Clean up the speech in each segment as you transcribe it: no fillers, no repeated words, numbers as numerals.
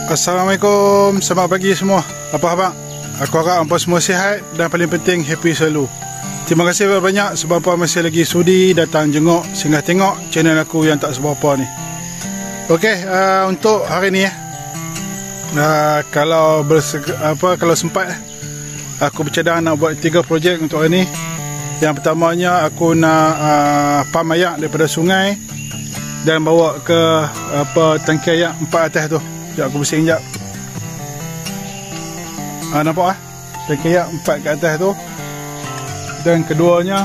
Assalamualaikum, selamat pagi semua. Apa khabar? Aku harap hampa semua sihat dan paling penting happy selalu. Terima kasih banyak sebab hampa masih lagi sudi datang jenguk singgah tengok channel aku yang tak seberapa ni. Okey, untuk hari ni kalau sempat aku bercadang nak buat 3 projek untuk hari ni. Yang pertamanya aku nak pam air daripada sungai dan bawa ke tangki air 4 atas tu. Sekejap aku bersih sekejap. Nampak tangki air 4 kat atas tu. Dan keduanya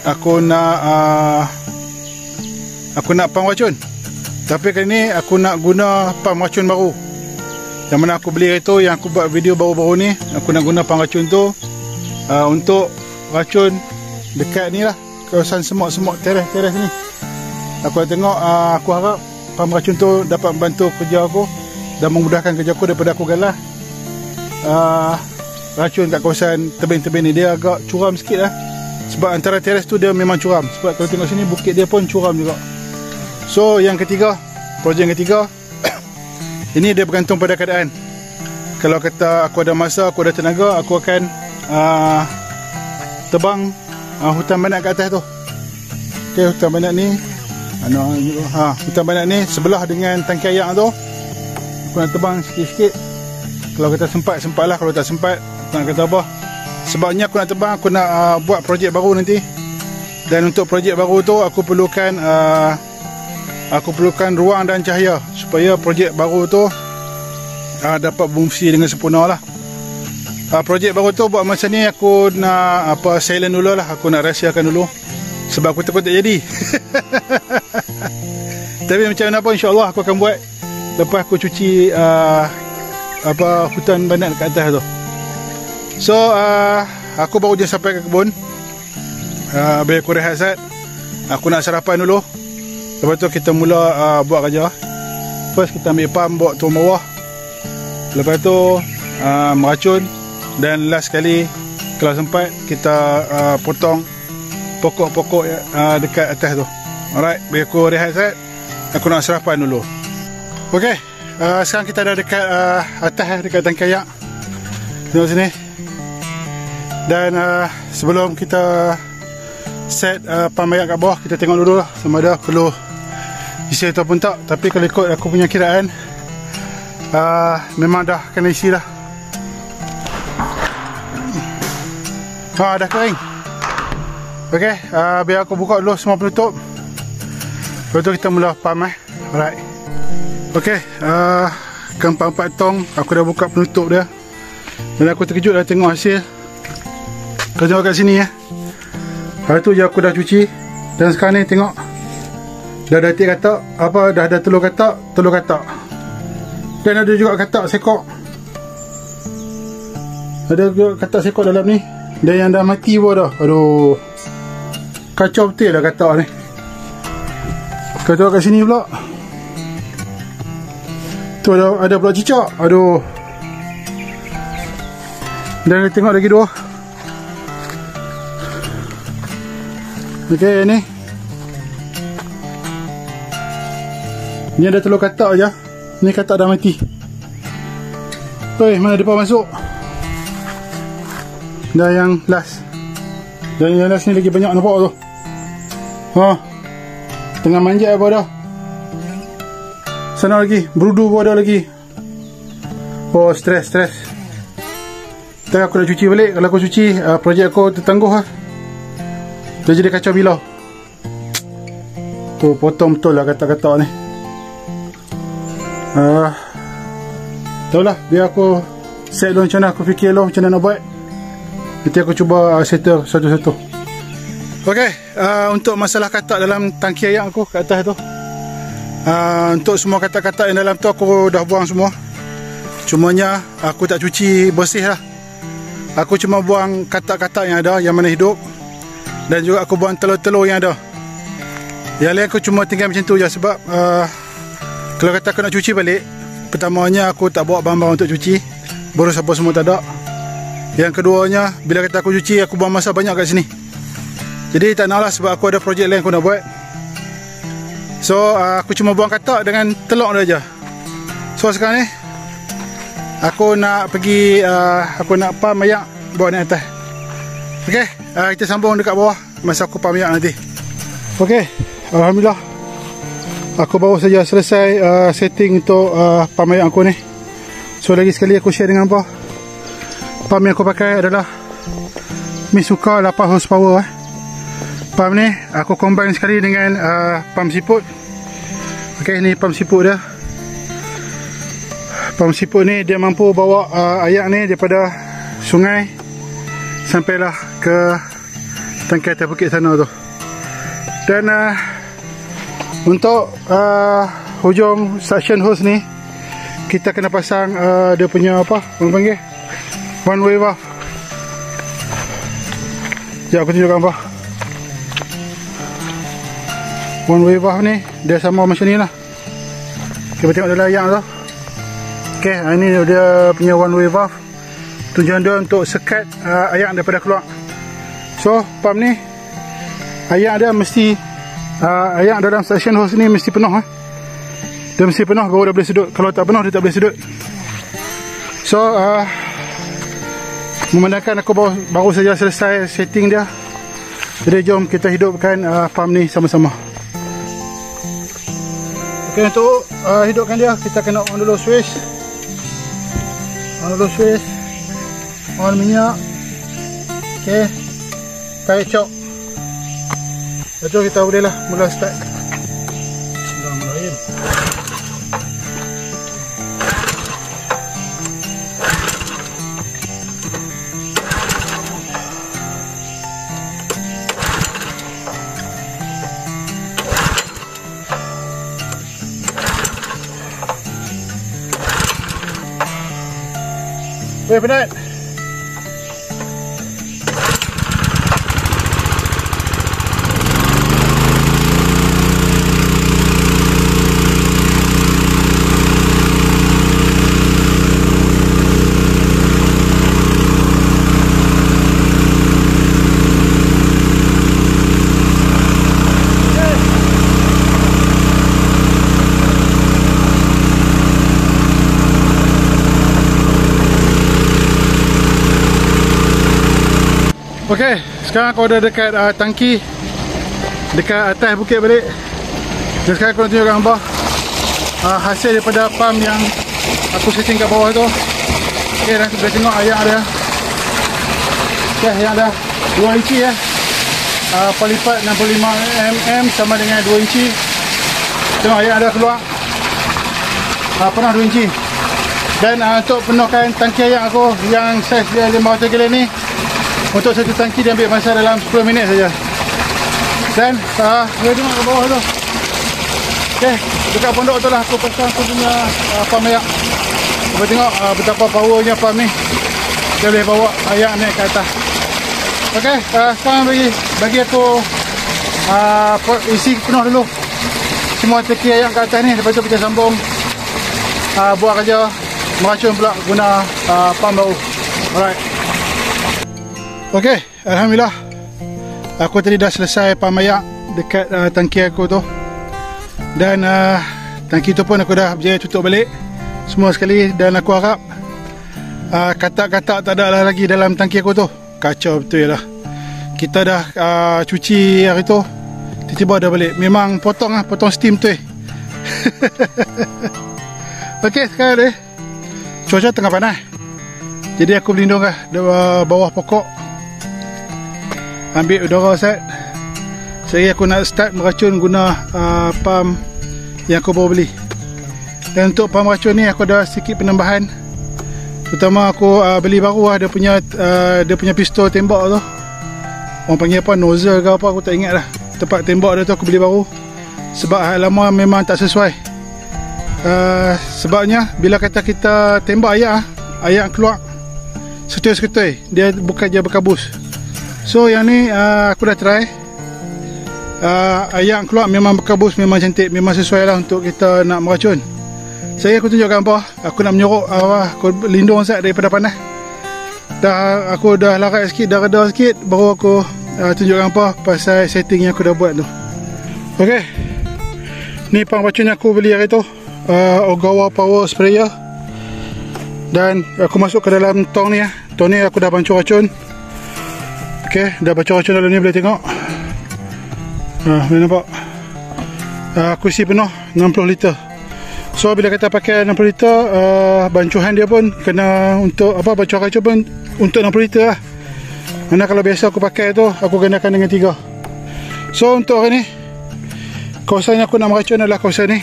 aku nak pam racun. Tapi kali ni aku nak guna pam racun baru. Yang mana aku beli itu, yang aku buat video baru-baru ni. Aku nak guna pam racun tu untuk racun dekat ni lah, kawasan semut-semut teres-teres ni. Aku nak tengok, aku harap pam racun tu dapat membantu kerja aku dan memudahkan kerja aku daripada aku galah racun kat kawasan tebing-tebing ni. Dia agak curam sikit lah, sebab antara teres tu dia memang curam. Sebab kalau tengok sini bukit dia pun curam juga. So yang ketiga, projek yang ketiga ini dia bergantung pada keadaan. Kalau kata aku ada masa, aku ada tenaga, aku akan tebang hutan banat kat atas tu. Okay, hutan banat ni hutan banat ni sebelah dengan tangki air tu. Aku nak tebang sikit-sikit. Kalau kata sempat lah. Kalau tak sempat, nak kata apa, sebabnya aku nak tebang, aku nak buat projek baru nanti. Dan untuk projek baru tu aku perlukan ruang dan cahaya supaya projek baru tu dapat berfungsi dengan sempurna lah. Projek baru tu buat masa ni aku nak silent dulu lah. Aku nak rahsiakan dulu sebab aku takut tak jadi. Tapi macam mana pun insyaAllah aku akan buat lepas aku cuci hutan banat kat atas tu. So aku baru je sampai ke kebun. Biar aku rehat sat, aku nak sarapan dulu. Lepas tu kita mula buat kerja. First kita ambil pam, bawa turun bawah. Lepas tu meracun. Dan last sekali kalau sempat kita potong pokok-pokok dekat atas tu. Alright, biar aku rehat sat, aku nak sarapan dulu. Ok, sekarang kita dah dekat atas, dekat tangki air. Tengok sini. Dan sebelum kita set pam air kat bawah, kita tengok dulu lah sama ada perlu isi ataupun tak. Tapi kalau ikut aku punya kiraan, memang dah kena isi dah. Dah kering. Ok, biar aku buka dulu semua penutup. Lepas tu kita mula pam. Alright. Ok, ke-4 tong aku dah buka penutup dia. Dan aku terkejut dah tengok hasil. Kau tengok kat sini hari tu je aku dah cuci. Dan sekarang ni tengok, dah ada tiap katak, dah ada telur katak. Dan ada juga katak sekok. Ada juga katak sekok dalam ni. Dan yang dah mati pun dah. Aduh, kacau betul lah katak ni. Kau tengok kat sini pula, tu ada pula cicak. Aduh. Dan kita tengok lagi 2. Ok, ni ada telur katak je. Ni katak dah mati. Oi, mana depan masuk. Dan yang last ni lagi banyak, nampak tu. Tengah manjat apa dah. Sana lagi, berudu pun ada lagi. Oh, stres. Tak, aku dah cuci balik. Kalau aku cuci, projek aku tertangguh lah. Dia jadi kacau bilau. Tu potong betul lah katak-katak ni. Tahu lah, biar aku set dulu macam mana. Aku fikir dulu macam mana nak buat. Nanti aku cuba settle satu-satu. Ok, untuk masalah katak dalam tangki air aku kat atas tu, untuk semua katak-katak yang dalam tu aku dah buang semua. Cumanya aku tak cuci bersih lah. Aku cuma buang katak-katak yang ada, yang mana hidup. Dan juga aku buang telur-telur yang ada. Yang lain aku cuma tinggal macam tu je. Sebab kalau kata aku nak cuci balik, pertamanya aku tak bawa bahan-bahan untuk cuci. Boros apa semua tak ada. Yang keduanya, bila kata aku cuci, aku buang masa banyak kat sini. Jadi tak nak lah, sebab aku ada projek lain aku nak buat. So aku cuma buang katak dengan telur dia je. So sekarang ni aku nak pergi aku nak pump ayak bawa naik atas. Okey, kita sambung dekat bawah masa aku pump ayak nanti. Okey, alhamdulillah aku baru saja selesai setting untuk pump ayak aku ni. So lagi sekali aku share dengan apa. Pump yang aku pakai adalah Mitsuka 8 horsepower. Pump ni aku combine sekali dengan pump siput. Okey, ni pump siput dia. Pump siput ni dia mampu bawa ayak ni daripada sungai sampailah ke tangki atas bukit sana tu. Dan untuk hujung suction hose ni kita kena pasang dia punya apa orang panggil one way valve. Sekejap aku tunjukkan apa. One way valve ni dia sama macam ni lah. Kita tengok dalam ayak tu. Okay, ini dia punya one way valve. Tujuan dia untuk sekat ayak daripada keluar. So pump ni ayak dia mesti ayak dalam suction hose ni mesti penuh. Dia mesti penuh baru dia boleh sedut. Kalau tak penuh dia tak boleh sedut. So memandangkan aku baru saja selesai setting dia, jadi jom kita hidupkan pump ni sama-sama. Okay, untuk hidupkan dia kita kena on dulu switch. On dulu switch, on minyak. Okay, tarik cok. Lepas kita bolehlah mula start. Bismillahirrahmanirrahim. Okay, penat. Okey, sekarang aku dah dekat tangki dekat atas bukit balik. Dan sekarang aku nak tunjukkan gambar hasil daripada pump yang aku setting kat bawah tu. Okey, dan kita tengok ayak dia. Okey, ayak dah 2 inci ya. Pelipat 65mm sama dengan 2 inci. Tengok ayak dah keluar. Penuh 2 inci. Dan untuk penuhkan tangki ayak aku yang saiz dia 500 kg ni, untuk satu tangki dia ambil masa dalam 10 minit saja. Dan boleh tengok ke bawah tu. Okey, dekat pondok tu lah aku pasang aku punya pump ayak. Boleh tengok betapa powernya pump ni. Dia boleh bawa ayak naik ke atas. Okey, sekarang bagi aku isi penuh dulu semua tangki ayak ke atas ni. Lepas tu kita sambung buat kerja meracun pula guna pump baru. Alright. Okey, alhamdulillah aku tadi dah selesai pump ayak dekat tangki aku tu. Dan tangki tu pun aku dah berjaya tutup balik semua sekali. Dan aku harap katak-katak tak ada lah lagi dalam tangki aku tu. Kacau betul lah. Kita dah cuci hari tu, tiba-tiba dah balik. Memang potong steam tu. Okey, sekarang ni cuaca tengah panas, jadi aku berlindung lah di bawah pokok, ambil udara set. Jadi aku nak start meracun guna pump yang aku baru beli. Dan untuk pump racun ni aku ada sikit penambahan. Terutama aku beli baru lah dia punya pistol tembak tu. Orang panggil apa, nozzle ke apa aku tak ingat lah. Tempat tembak dia tu aku beli baru. Sebab lama memang tak sesuai. Sebabnya bila kata kita tembak ayak keluar seketui-seketui, dia bukan je berkabus. So yang ni aku dah try. Ayak keluar memang berkabus, memang cantik, memang sesuai lah untuk kita nak meracun. Saya aku tunjukkan apa, aku nak menyorok aku lindung sat daripada panas. Aku dah larat sikit, dah reda sikit, baru aku tunjukkan apa pasal setting yang aku dah buat tu. Okey, ni pump racun yang aku beli hari tu. Ogawa Power Sprayer. Dan aku masuk ke dalam tong ni. Tong ni aku dah bancur racun. Okay, dah bancur racun dalam ni, boleh tengok. Boleh nampak. Aku isi penuh 60 liter. So bila kita pakai 60 liter, bancuhan dia pun kena untuk apa, bancur racun pun untuk 60 liter lah. Mana kalau biasa aku pakai tu, aku gandakan dengan 3. So untuk hari ni, kawasan yang aku nak meracun adalah kawasan ni.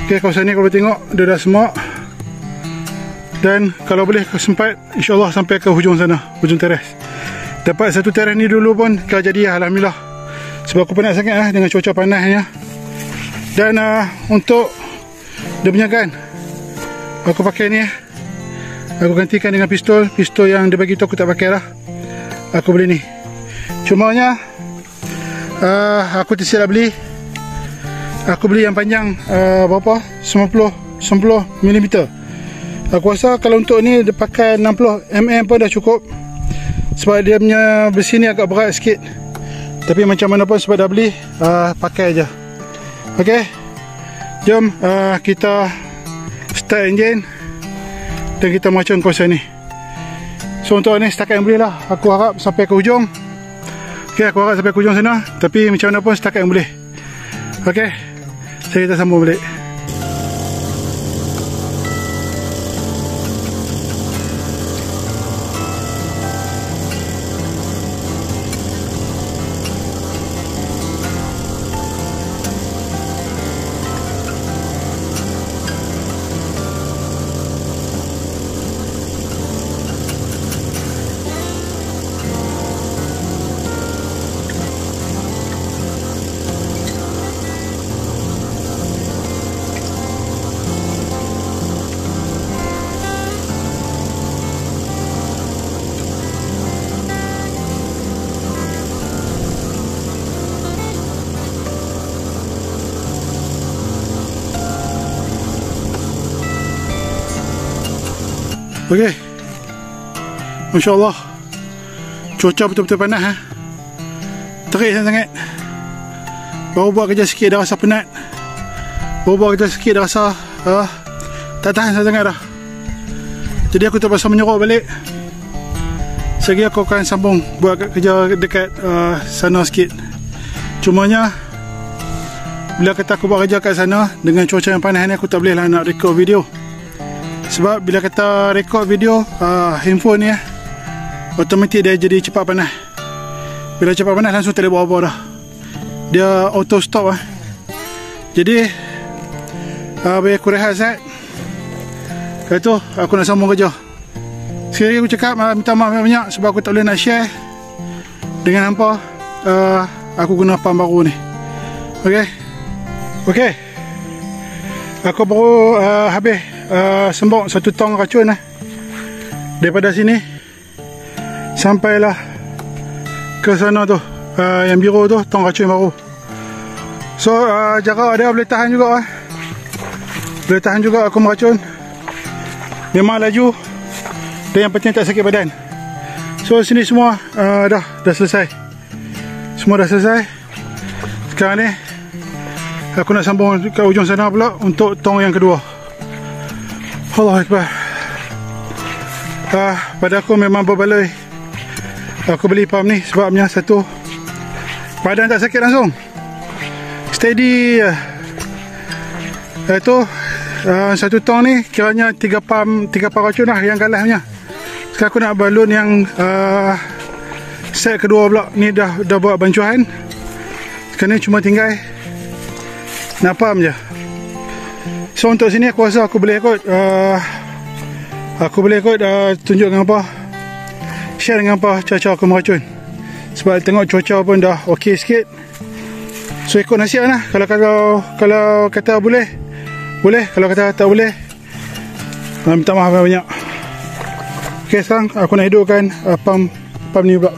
Okay, kawasan ni kalau boleh tengok, dia dah semak. Dan kalau boleh sempat, insyaAllah sampai ke hujung sana, hujung teres. Dapat satu teres ni dulu pun dah jadi, Alhamdulillah. Sebab aku penat sangat dengan cuaca panasnya. Dan untuk dia punya gun, aku pakai ni. Aku gantikan dengan pistol. Pistol yang dia bagi tu aku tak pakai lah. Aku beli ni. Cumanya aku tersilap beli. Aku beli yang panjang berapa? 90 mm. Aku rasa kalau untuk ni dia pakai 60 mm pun dah cukup. Sebab dia punya besi ni agak berat sikit. Tapi macam mana pun sebab dah beli, pakai je. Ok, jom kita start enjin dan kita meracun kawasan ni. So untuk ni setakat yang boleh lah. Aku harap sampai ke hujung. Ok, aku harap sampai ke hujung sana. Tapi macam mana pun setakat yang boleh. Ok, saya kita sambung balik. Okey, Masya Allah, cuaca betul-betul panas. Terik sangat. Baru buat kerja sikit dah rasa penat. Baru buat kerja sikit dah rasa tak tahan sangat dah. Jadi aku terpaksa menyuruh balik. Sekejap aku akan sambung buat kerja dekat sana sikit. Cumanya bila kata aku buat kerja kat sana dengan cuaca yang panas ni, aku tak boleh lah nak record video. Sebab bila kata record video, handphone ni automatik dia jadi cepat panas. Bila cepat panas langsung tak boleh buat apa dah. Dia auto stop . Jadi bagi aku rehat sekejap. Lepas tu aku nak sambung kerja. Sekali lagi aku cakap minta maaf banyak sebab aku tak boleh nak share dengan hampa. Aku guna pump baru ni. Ok, aku baru habis sembok satu tong racun daripada sini sampailah ke sana tu, yang biru tu, tong racun baru. So jarak dia boleh tahan juga boleh tahan juga aku meracun. Memang laju dan yang penting tak sakit badan. So sini semua dah selesai. Semua dah selesai. Sekarang ni aku nak sambung ke ujung sana pula untuk tong yang kedua. Allah Akbar. Pada aku memang berbaloi aku beli pump ni sebabnya satu, badan tak sakit langsung, steady. Itu satu tong ni kiranya 3 pump racun lah yang galah punya. Sekarang aku nak balun yang set kedua pula. Ni dah buat bancuhan. Sekarang ni cuma tinggal nak pump je. So untuk sini aku rasa aku boleh ikut tunjuk dengan apa, share dengan apa cara aku meracun. Sebab tengok cuaca pun dah ok sikit. So ikut nasihat lah. Kalau kata boleh, kalau kata tak boleh, minta maaf banyak. Ok, sekarang aku nak hidupkan pump ni pula.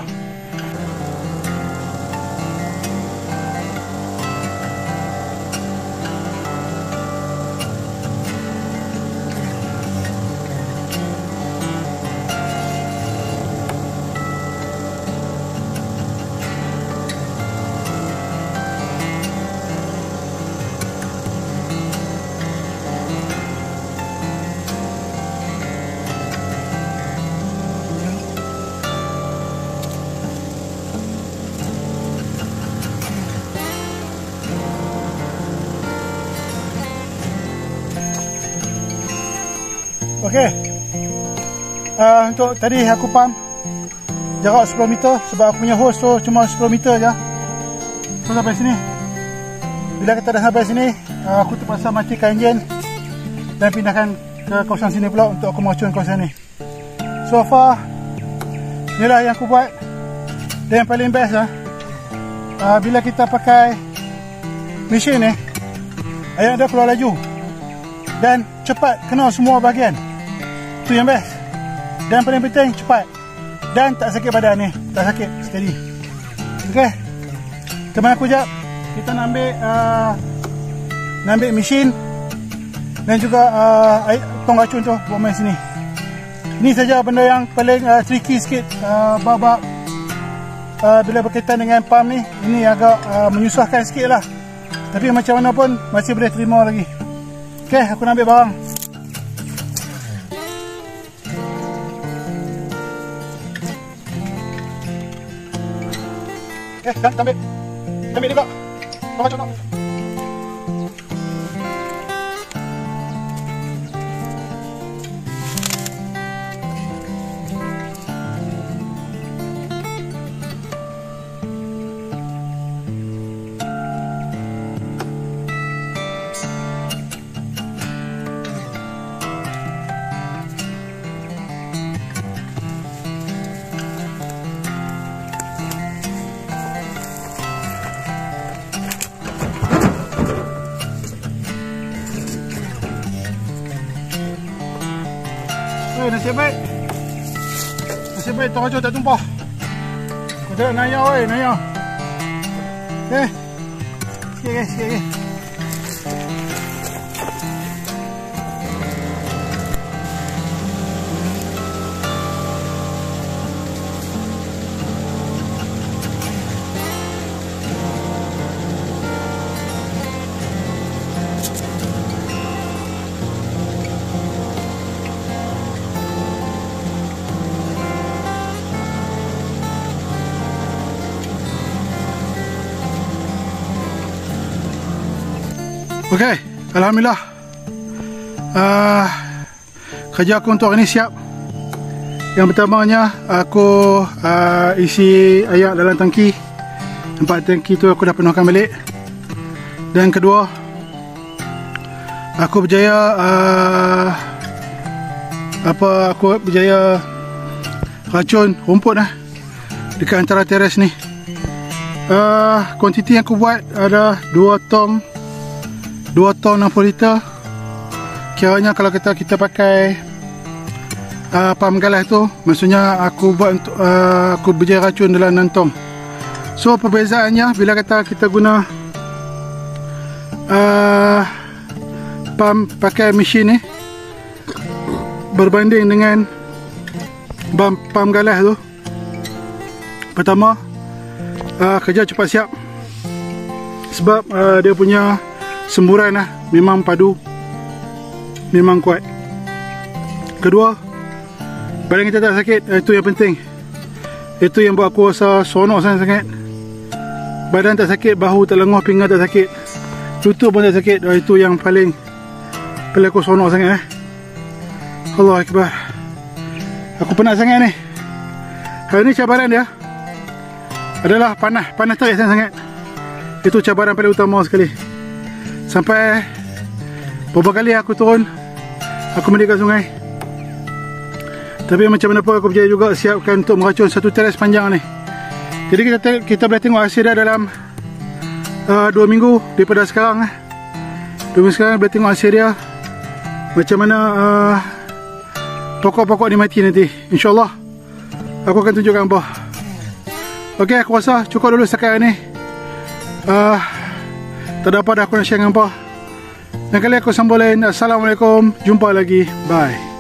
Okey. Untuk tadi aku pump jarak 10 meter sebab aku punya hose tu cuma 10 meter je. So sampai sini. Bila kita dah sampai sini, aku terpaksa matikan enjin dan pindahkan ke kawasan sini pula untuk aku meracun kawasan ni. So far, inilah yang aku buat. Dan yang paling best lah, bila kita pakai mesin ni, air dia keluar laju dan cepat kena semua bahagian. Itu yang best. Dan paling penting cepat dan tak sakit badan ni, tak sakit, steady. Okey, teman aku jap, kita nak ambil mesin dan juga tong racun tu buat main sini. Ini saja benda yang paling tricky sikit bab bila berkaitan dengan pump ni. Ini agak menyusahkan sikit lah, tapi macam mana pun masih boleh terima lagi. Okey, aku nak ambil barang. Okey, dah ambil. Ambil juga. Tong racun tu. Nasib baik. Nasib baik tong racun tak tumpah. Kau tengok naya oi, naya. Okey. Sikit lagi. Okey, alhamdulillah. Kerja aku untuk hari ni siap. Yang pertamanya aku isi air dalam tangki. 4 tangki tu aku dah penuhkan balik. Dan kedua, aku berjaya racun rumput dekat antara teres ni. Kuantiti yang aku buat ada 2 tong 60 liter. Kiranya kalau kita pakai pump galas tu, maksudnya aku buat untuk aku berjaya racun dalam 6 tong. So perbezaannya bila kita guna pump pakai mesin ni berbanding dengan pump galas tu. Pertama, kerja cepat siap sebab dia punya semburan memang padu, memang kuat. Kedua, badan kita tak sakit. Itu yang penting. Itu yang buat aku rasa seronok sangat. Badan tak sakit, bahu tak lenguh, pinggang tak sakit, lutut pun tak sakit. Itu yang paling aku seronok sangat. Allah Akbar. Aku penat sangat ni. Hari ni cabaran dia adalah panas terik sangat. Itu cabaran paling utama sekali. Sampai beberapa kali aku turun, aku mandi kat sungai. Tapi macam mana pun aku berjaya juga siapkan untuk meracun satu teres panjang ni. Jadi kita boleh tengok hasil dia dalam 2 minggu daripada sekarang. 2 minggu sekarang boleh tengok hasil dia macam mana pokok-pokok ni mati nanti. InsyaAllah aku akan tunjukkan apa. Okey, aku rasa cukup dulu setakat ni. Tak ada apa dah aku nak share dengan apa. Dan kali aku sambung lain. Assalamualaikum. Jumpa lagi. Bye.